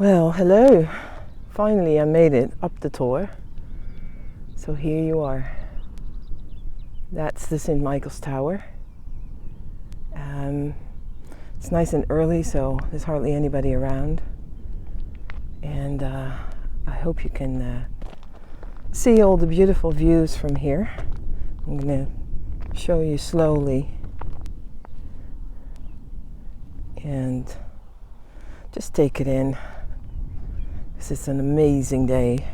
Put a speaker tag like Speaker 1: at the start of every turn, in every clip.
Speaker 1: Well, hello. Finally, I made it up the Tor. So here you are. That's the St. Michael's Tower. It's nice and early, so there's hardly anybody around. And I hope you can see all the beautiful views from here. I'm going to show you slowly. And just take it in. This is an amazing day.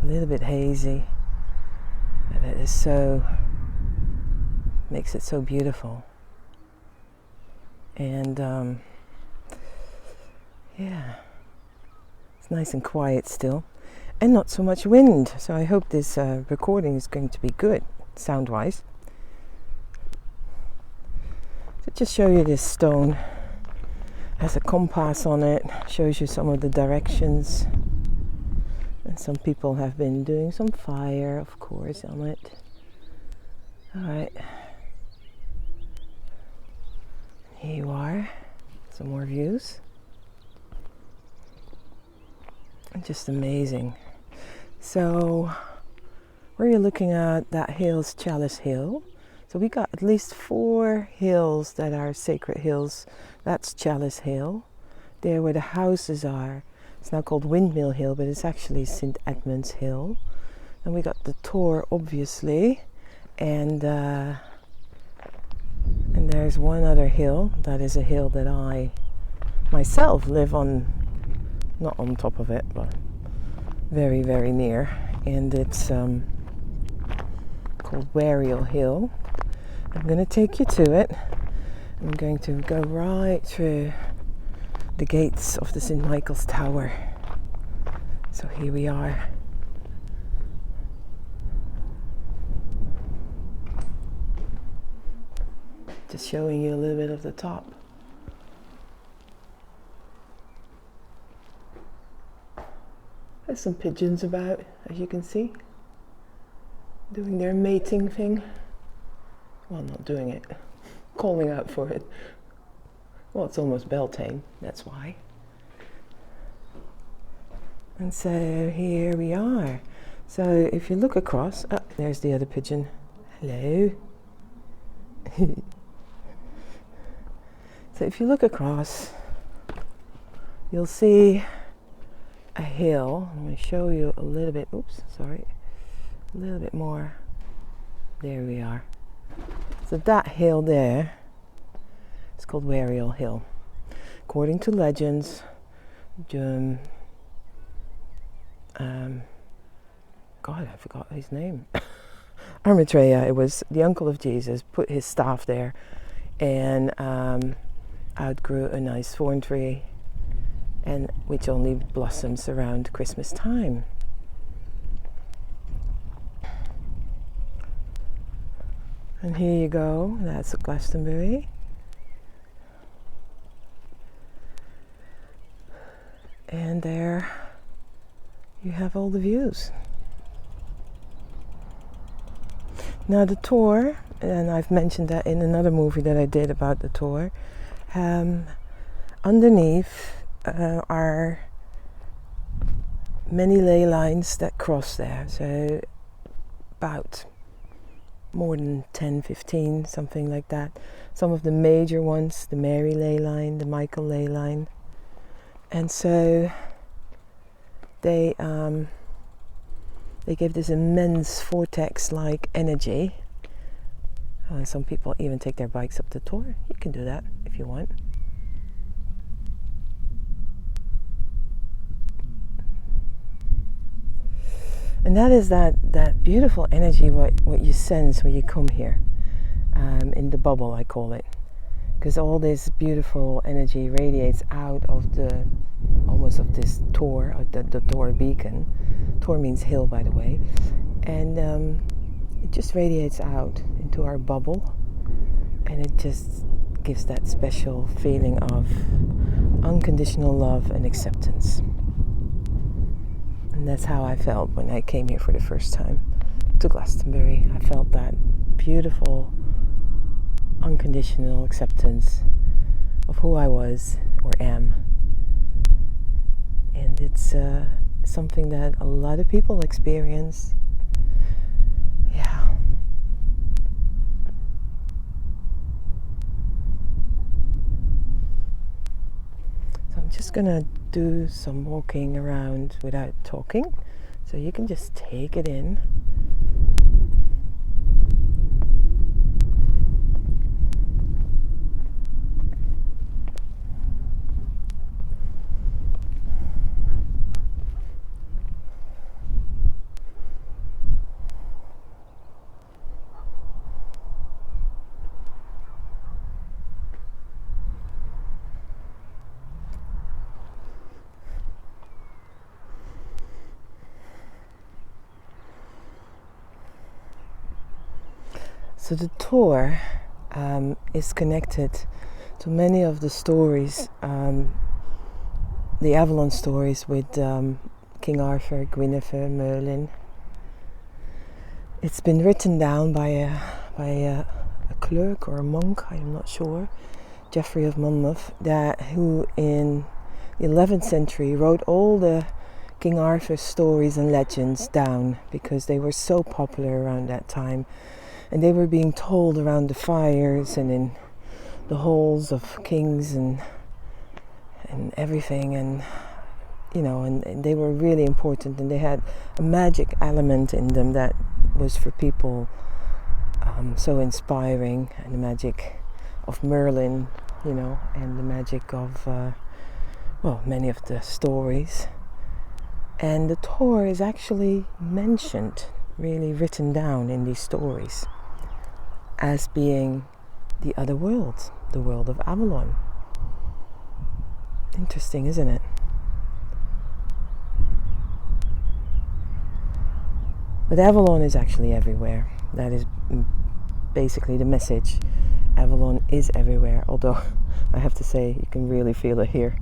Speaker 1: A little bit hazy, but it is makes it so beautiful. And yeah, it's nice and quiet still, and not so much wind. So I hope this recording is going to be good sound-wise. So just show you this stone. Has a compass on it. Shows you some of the directions. And some people have been doing some fire, of course, on it. All right. Here you are. Some more views. Just amazing. So where you're looking at, that hill's Chalice Hill. So we got at least 4 hills that are sacred hills. That's Chalice Hill. There where the houses are. It's now called Windmill Hill, but it's actually St. Edmund's Hill. And we got the Tor, obviously. And there's one other hill. That is a hill that I myself live on. Not on top of it, but very, very near. And it's called Windmill Hill. I'm going to take you to it. I'm going to go right through the gates of the St. Michael's Tower. So here we are. Just showing you a little bit of the top. There's some pigeons about, as you can see, doing their mating thing. Well, not doing it, calling out for it. Well, it's almost Beltane, that's why. And so here we are. So if you look across, there's the other pigeon. Hello. So if you look across, you'll see a hill. I'm going to show you a little bit, a little bit more. There we are. So that hill there, it's called Windmill Hill. According to legends, God, I forgot his name. Armitrea, it was the uncle of Jesus, put his staff there and outgrew a nice thorn tree, and which only blossoms around Christmas time. And here you go, that's Glastonbury. And there you have all the views. Now the Tor, and I've mentioned that in another movie that I did about the Tor, underneath are many ley lines that cross there. So about more than 10, 15, something like that. Some of the major ones, the Mary ley line, the Michael ley line. And so they give this immense vortex-like energy. Some people even take their bikes up the Tor. You can do that if you want. And that is that beautiful energy what you sense when you come here, in the bubble I call it, because all this beautiful energy radiates out of almost of this Tor, or the Tor beacon. Tor means hill, by the way, and it just radiates out into our bubble, and it just gives that special feeling of unconditional love and acceptance. And that's how I felt when I came here for the first time to Glastonbury. I felt that beautiful, unconditional acceptance of who I was or am. And it's something that a lot of people experience. Yeah. So I'm just gonna do some walking around without talking, so you can just take it in. So the tour is connected to many of the stories, the Avalon stories with King Arthur, Guinevere, Merlin. It's been written down by a clerk or a monk, I'm not sure, Geoffrey of Monmouth, who in the 11th century wrote all the King Arthur stories and legends down because they were so popular around that time. And they were being told around the fires and in the halls of kings and everything, and and they were really important, and they had a magic element in them that was for people so inspiring, and the magic of Merlin, and the magic of many of the stories. And the tour is actually mentioned, really written down in these stories, as being the other world, the world of Avalon. Interesting, isn't it? But Avalon is actually everywhere. That is basically the message. Avalon is everywhere, although I have to say you can really feel it here.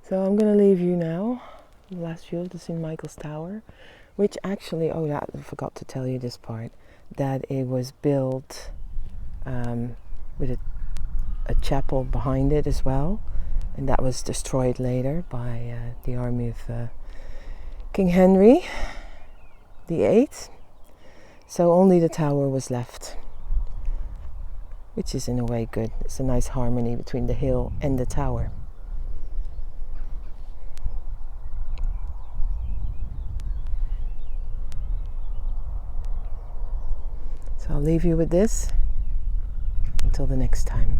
Speaker 1: So I'm going to leave you now. The last view of the St. Michael's Tower, which actually, I forgot to tell you this part, that it was built with a chapel behind it as well, and that was destroyed later by the army of King Henry VIII. So only the tower was left, which is in a way good. It's a nice harmony between the hill and the tower. So I'll leave you with this until the next time.